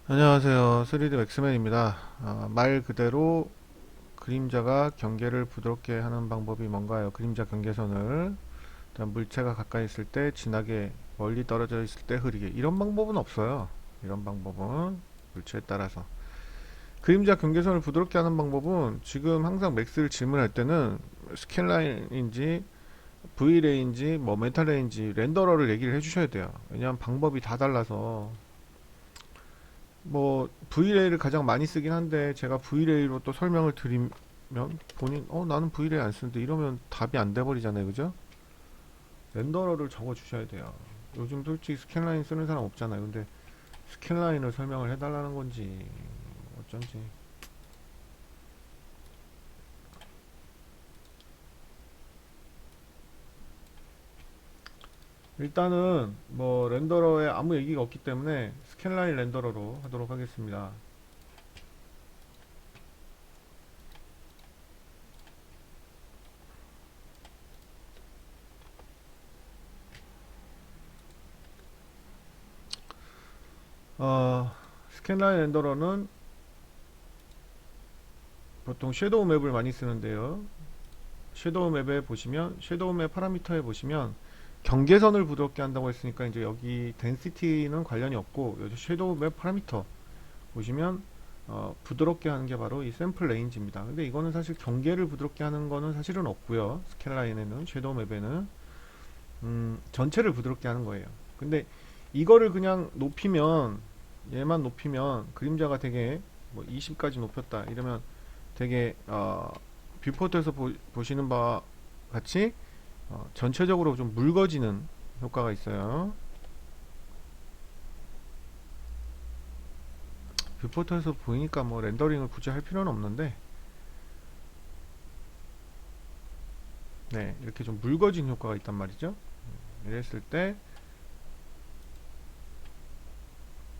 안녕하세요. 3D 맥스맨입니다. 말 그대로 그림자가 경계를 부드럽게 하는 방법이 뭔가요? 그림자 경계선을 일단 물체가 가까이 있을 때 진하게, 멀리 떨어져 있을 때 흐리게. 이런 방법은 없어요. 이런 방법은 물체에 따라서. 그림자 경계선을 부드럽게 하는 방법은 지금 항상 맥스를 질문할 때는 스캔라인인지 V레인지 뭐 메탈레인지 렌더러를 얘기를 해주셔야 돼요. 왜냐하면 방법이 다 달라서. 뭐 V레이를 가장 많이 쓰긴 한데 제가 V레이로 또 설명을 드리면 본인 나는 V레이 안 쓰는데 이러면 답이 안 돼 버리잖아요, 그죠? 렌더러를 적어 주셔야 돼요. 요즘 솔직히 스캔라인 쓰는 사람 없잖아요. 근데 스캔라인을 설명을 해달라는 건지 어쩐지. 일단은 뭐 렌더러에 아무 얘기가 없기 때문에 스캔라인 렌더러로 하도록 하겠습니다. 스캔라인 렌더러는 보통 섀도우 맵을 많이 쓰는데요. 섀도우 맵에 보시면 섀도우 맵 파라미터에 보시면 경계선을 부드럽게 한다고 했으니까 이제 여기 덴시티는 관련이 없고 여기 섀도우 맵 파라미터 보시면 부드럽게 하는 게 바로 이 샘플 레인지입니다. 근데 이거는 사실 경계를 부드럽게 하는 거는 사실은 없고요. 스캔라인에는 섀도우 맵에는 전체를 부드럽게 하는 거예요. 근데 이거를 그냥 높이면 얘만 높이면 그림자가 되게 뭐 20까지 높였다 이러면 되게 뷰포트에서 보시는 바와 같이 전체적으로 좀 묽어지는 효과가 있어요. 뷰포트에서 보이니까 뭐 렌더링을 굳이 할 필요는 없는데, 네, 이렇게 좀 묽어진 효과가 있단 말이죠. 이랬을 때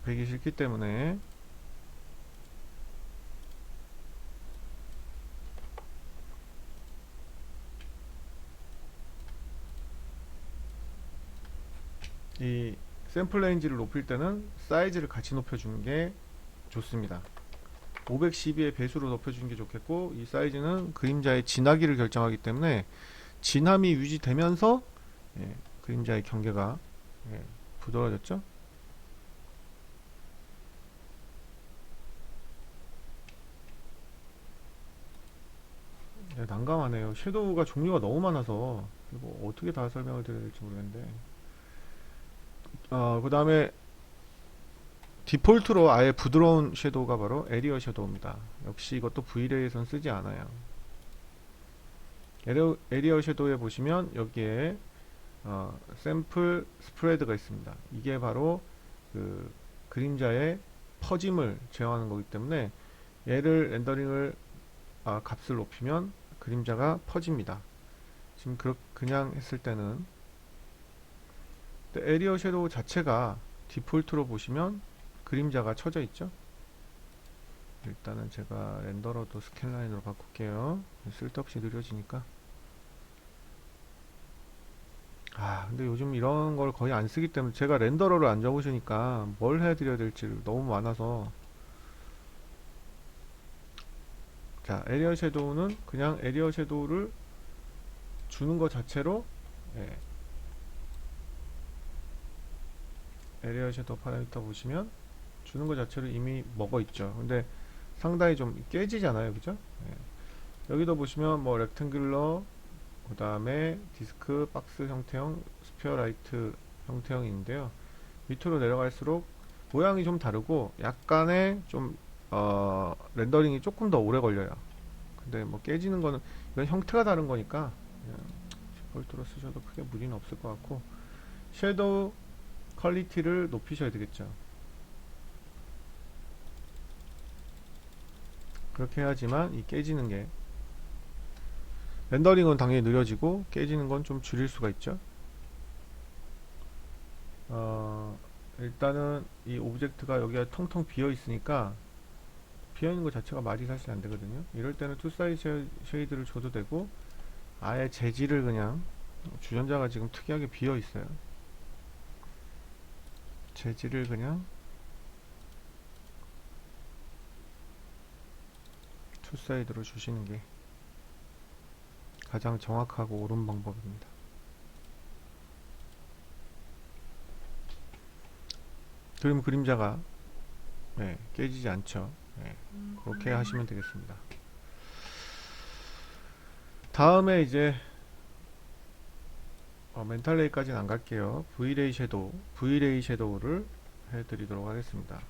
배기 싫기 때문에 이 샘플 레인지를 높일 때는 사이즈를 같이 높여주는 게 좋습니다. 512의 배수로 높여주는 게 좋겠고, 이 사이즈는 그림자의 진하기를 결정하기 때문에 진함이 유지되면서 그림자의 경계가 부드러워졌죠. 난감하네요. 섀도우가 종류가 너무 많아서 이거 어떻게 다 설명을 드려야 될지 모르겠는데, 그 다음에 디폴트로 아예 부드러운 섀도우가 바로 에리어 섀도우입니다. 역시 이것도 V레이에선 쓰지 않아요. 에리어 섀도우에 보시면 여기에 샘플 스프레드가 있습니다. 이게 바로 그 그림자의 퍼짐을 제어하는 거기 때문에 얘를 렌더링을 값을 높이면 그림자가 퍼집니다. 지금 그냥 했을 때는 에리어 섀도우 자체가 디폴트로 보시면 그림자가 쳐져 있죠. 일단은 제가 렌더러도 스캔라인으로 바꿀게요. 쓸데없이 느려지니까. 근데 요즘 이런 걸 거의 안 쓰기 때문에 제가 렌더러를 안 적으시니까 뭘 해드려야 될지 너무 많아서. 자, 에리어 섀도우는 그냥 에리어 섀도우를 주는 것 자체로, 예, 에리어 섀도우 파라미터 보시면 주는 것 자체로 이미 먹어 있죠. 근데 상당히 좀 깨지잖아요, 그죠? 여기도 보시면 뭐 렉탱글러, 그 다음에 디스크 박스 형태형, 스피어 라이트 형태형인데요. 밑으로 내려갈수록 모양이 좀 다르고 약간의 좀 렌더링이 조금 더 오래 걸려요. 근데 뭐 깨지는 거는 이건 형태가 다른 거니까 그냥 디폴트로 쓰셔도 크게 무리는 없을 것 같고, 섀도우 퀄리티를 높이셔야 되겠죠. 그렇게 해야지만 이 깨지는 게, 렌더링은 당연히 느려지고 깨지는 건 좀 줄일 수가 있죠. 일단은 이 오브젝트가 여기가 텅텅 비어 있으니까 비어 있는 것 자체가 말이 사실 안 되거든요. 이럴 때는 투 사이즈 쉐이드를 줘도 되고, 아예 재질을 그냥, 주전자가 지금 특이하게 비어 있어요. 재질을 그냥 투사이드로 주시는 게 가장 정확하고 옳은 방법입니다. 그럼 그림자가 깨지지 않죠. 그렇게 하시면 되겠습니다. 다음에 이제 멘탈레이까지는 안 갈게요. V레이 섀도우를 해드리도록 하겠습니다.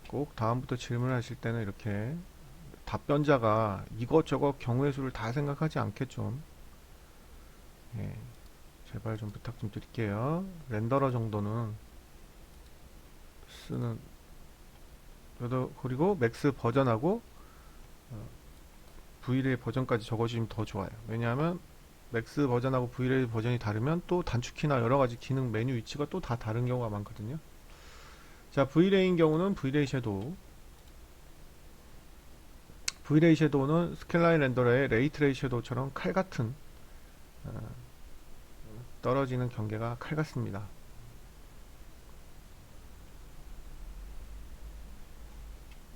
꼭 다음부터 질문하실 때는 이렇게 답변자가 이것저것 경우의 수를 다 생각하지 않게 좀 제발 좀 부탁 좀 드릴게요. 렌더러 정도는 쓰는 그리고 맥스 버전하고 V레이 버전까지 적어주시면 더 좋아요. 왜냐하면 맥스 버전하고 V레이 버전이 다르면 또 단축키나 여러가지 기능 메뉴 위치가 또 다 다른 경우가 많거든요. 자, V레이인 경우는 V레이 섀도우. V레이 섀도우는 스캔라인 렌더러의 레이트레이 섀도우처럼 칼같은 떨어지는 경계가 칼 같습니다.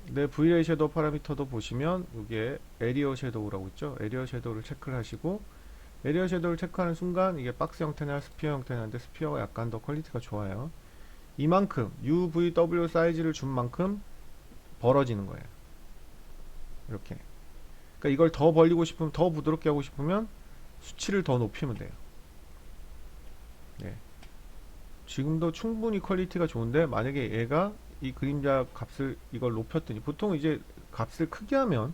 네, V레이 섀도우 파라미터도 보시면 여기에 에리어 섀도우라고 있죠. 에리어 섀도우를 체크를 하시고, 에리어 섀도우를 체크하는 순간 이게 박스 형태나 스피어 형태인데 스피어가 약간 더 퀄리티가 좋아요. 이만큼 UVW 사이즈를 준 만큼 벌어지는 거예요. 이렇게. 그러니까 이걸 더 벌리고 싶으면, 더 부드럽게 하고 싶으면 수치를 더 높이면 돼요. 지금도 충분히 퀄리티가 좋은데, 만약에 얘가 이 그림자 값을 이걸 높였더니, 보통 이제 값을 크게 하면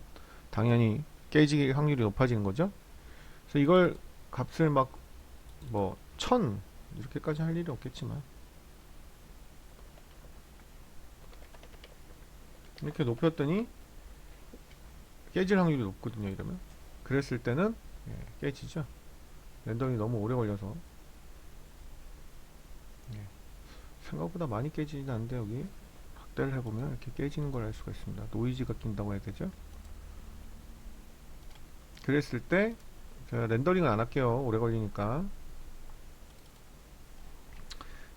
당연히 깨질 확률이 높아지는 거죠. 그래서 이걸 값을 막 뭐 1000 이렇게까지 할 일이 없겠지만 이렇게 높였더니 깨질 확률이 높거든요. 이러면 그랬을 때는 깨지죠. 렌더링이 너무 오래 걸려서 생각보다 많이 깨지진 않는데, 여기 확대를 해보면 이렇게 깨지는 걸 알 수가 있습니다. 노이즈가 낀다고 해야 되죠. 그랬을 때 제가 렌더링을 안 할게요. 오래 걸리니까.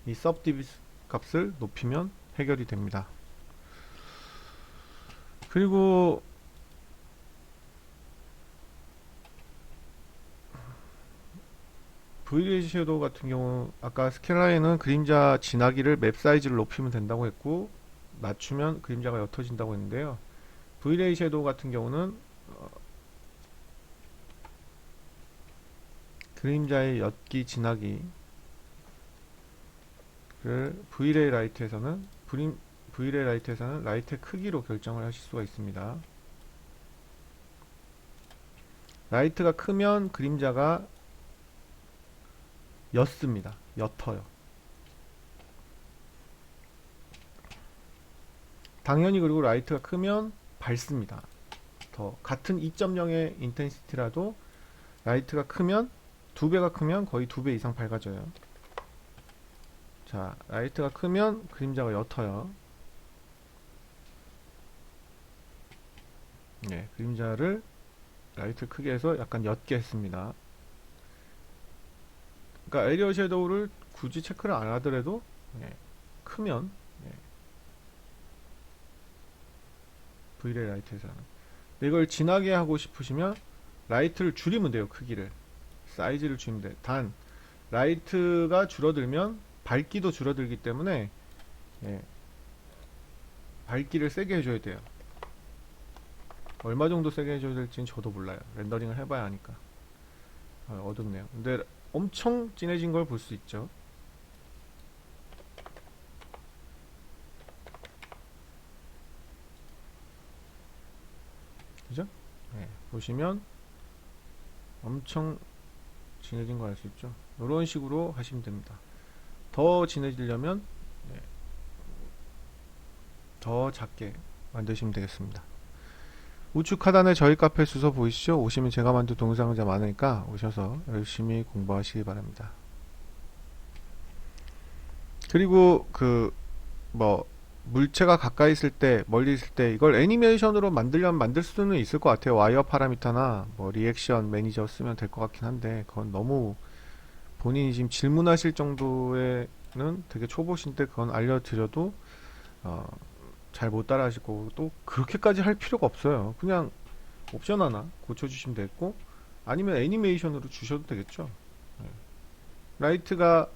이 subdiv 값을 높이면 해결이 됩니다. 그리고 V레이 섀도우 같은 경우, 아까 스캔라인은 그림자 진하기를 맵 사이즈를 높이면 된다고 했고, 낮추면 그림자가 옅어진다고 했는데요. V레이 섀도우 같은 경우는 그림자의 옅기 진하기를 V레이 라이트에서는 라이트의 크기로 결정을 하실 수가 있습니다. 라이트가 크면 그림자가 옅습니다. 옅어요. 당연히. 그리고 라이트가 크면 밝습니다. 더 같은 2.0의 인텐시티라도 라이트가 크면, 2배가 크면 거의 2배 이상 밝아져요. 자, 라이트가 크면 그림자가 옅어요. 그림자를 라이트 크게 해서 약간 옅게 했습니다. 그러니까 에리어 섀도우를 굳이 체크를 안 하더라도 크면 V레이 라이트에서는. 이걸 진하게 하고 싶으시면 라이트를 줄이면 돼요. 크기를, 사이즈를 줄이면 돼요. 단 라이트가 줄어들면 밝기도 줄어들기 때문에 밝기를 세게 해줘야 돼요. 얼마 정도 세게 해줘야 될지는 저도 몰라요. 렌더링을 해봐야 하니까. 어둡네요. 근데 엄청 진해진 걸 볼 수 있죠. 그죠? 보시면 엄청 진해진 거 알 수 있죠. 이런 식으로 하시면 됩니다. 더 진해지려면 더 작게 만드시면 되겠습니다. 우측 하단에 저희 카페 주소 보이시죠? 오시면 제가 만든 동영상이 많으니까 오셔서 열심히 공부하시기 바랍니다. 그리고 물체가 가까이 있을 때, 멀리 있을 때 이걸 애니메이션으로 만들려면 만들 수는 있을 것 같아요. 와이어 파라미터나 리액션 매니저 쓰면 될 것 같긴 한데, 그건 너무 본인이 지금 질문하실 정도에는 되게 초보신데 그건 알려드려도 잘 못 따라 하실 거고, 또 그렇게까지 할 필요가 없어요. 그냥 옵션 하나 고쳐주시면 되겠고, 아니면 애니메이션으로 주셔도 되겠죠. 예. 라이트가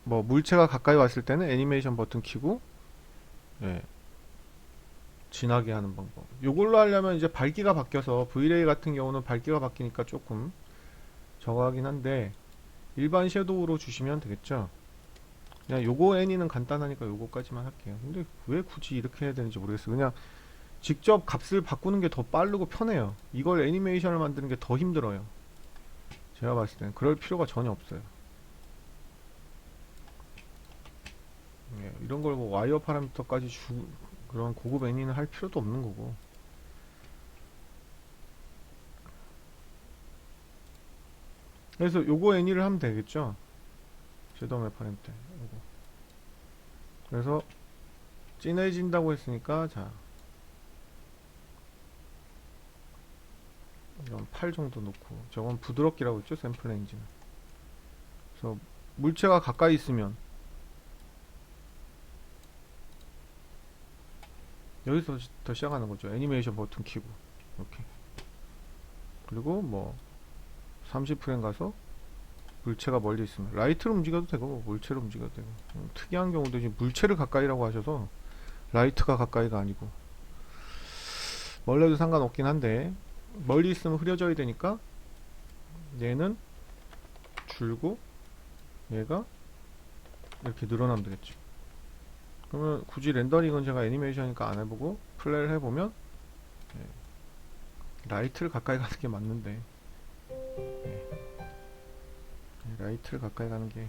뭐 물체가 가까이 왔을 때는 애니메이션 버튼 키고, 예, 진하게 하는 방법. 요걸로 하려면 이제 밝기가 바뀌어서 브이레이 같은 경우는 밝기가 바뀌니까 조금 저거 하긴 한데, 일반 섀도우로 주시면 되겠죠. 그냥 요거 애니는 간단하니까 요거까지만 할게요. 근데 왜 굳이 이렇게 해야 되는지 모르겠어요. 그냥 직접 값을 바꾸는 게 더 빠르고 편해요. 이걸 애니메이션을 만드는 게 더 힘들어요. 제가 봤을 때는 그럴 필요가 전혀 없어요. 예, 이런 걸 뭐 와이어 파라미터까지 그런 고급 애니는 할 필요도 없는 거고. 그래서 요거 애니를 하면 되겠죠. 섀도우 맵 파라미터 요거. 그래서 진해진다고 했으니까, 자, 이런 8 정도 놓고, 저건 부드럽기라고 했죠, 샘플 렌즈는. 그래서 물체가 가까이 있으면 여기서부터 시작하는 거죠. 애니메이션 버튼 키고 이렇게. 그리고 뭐 30프레임 가서 물체가 멀리 있으면 라이트로 움직여도 되고, 뭐 물체로 움직여도 되고. 특이한 경우도 지금 물체를 가까이라고 하셔서 라이트가 가까이가 아니고, 멀리도 상관없긴 한데 멀리 있으면 흐려져야 되니까 얘는 줄고 얘가 이렇게 늘어나면 되겠죠. 그러면 굳이 렌더링은 제가 애니메이션이니까 안 해보고 플레이를 해보면, 예, 라이트를 가까이 가는 게 맞는데, 예, 라이트를 가까이 가는 게,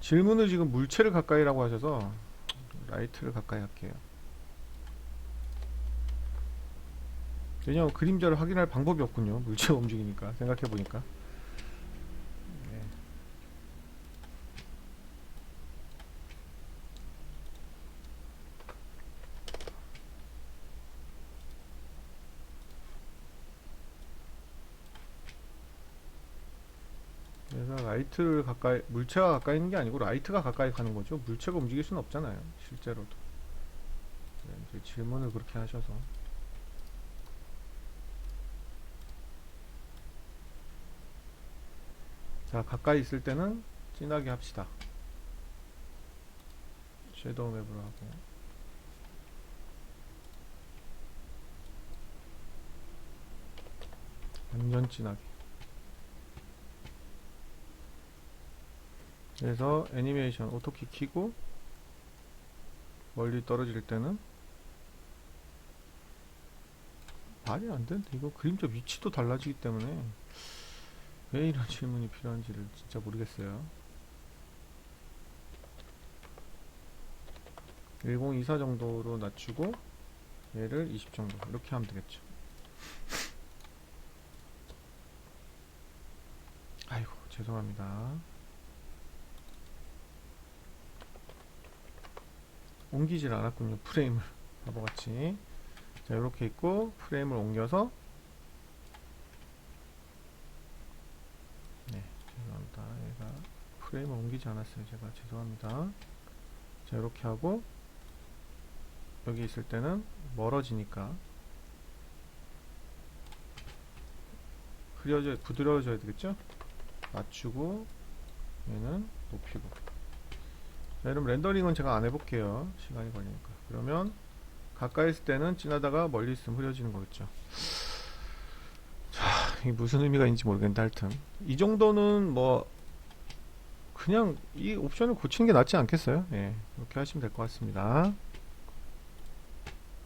질문을 지금 물체를 가까이라고 하셔서 라이트를 가까이 할게요. 왜냐면 그림자를 확인할 방법이 없군요. 물체가 움직이니까. 생각해보니까. 네. 그래서 라이트를 가까이, 물체가 가까이 있는 게 아니고 라이트가 가까이 가는 거죠. 물체가 움직일 수는 없잖아요, 실제로도. 네, 이제 질문을 그렇게 하셔서. 자, 가까이 있을 때는 진하게 합시다. 섀도우 맵으로 하고, 완전 진하게. 그래서 애니메이션 오토키 키고, 멀리 떨어질 때는, 말이 안 되는데 이거 그림자 위치도 달라지기 때문에 왜 이런 질문이 필요한지를 진짜 모르겠어요. 1024 정도로 낮추고 얘를 20 정도, 이렇게 하면 되겠죠. 아이고, 죄송합니다. 옮기질 않았군요, 프레임을. 바보같이. 자, 이렇게 있고 프레임을 옮겨서, 네, 죄송합니다. 얘가 프레임을 옮기지 않았어요, 제가. 죄송합니다. 자, 이렇게 하고 여기 있을 때는 멀어지니까 부드러워져야 되겠죠? 낮추고 얘는 높이고. 자, 그럼 렌더링은 제가 안 해볼게요, 시간이 걸리니까. 그러면 가까이 있을 때는 진하다가 멀리 있으면 흐려지는 거겠죠. 자, 이게 무슨 의미가 있는지 모르겠는데, 하여튼 이 정도는 뭐 그냥 이 옵션을 고치는 게 낫지 않겠어요? 예, 이렇게 하시면 될 것 같습니다.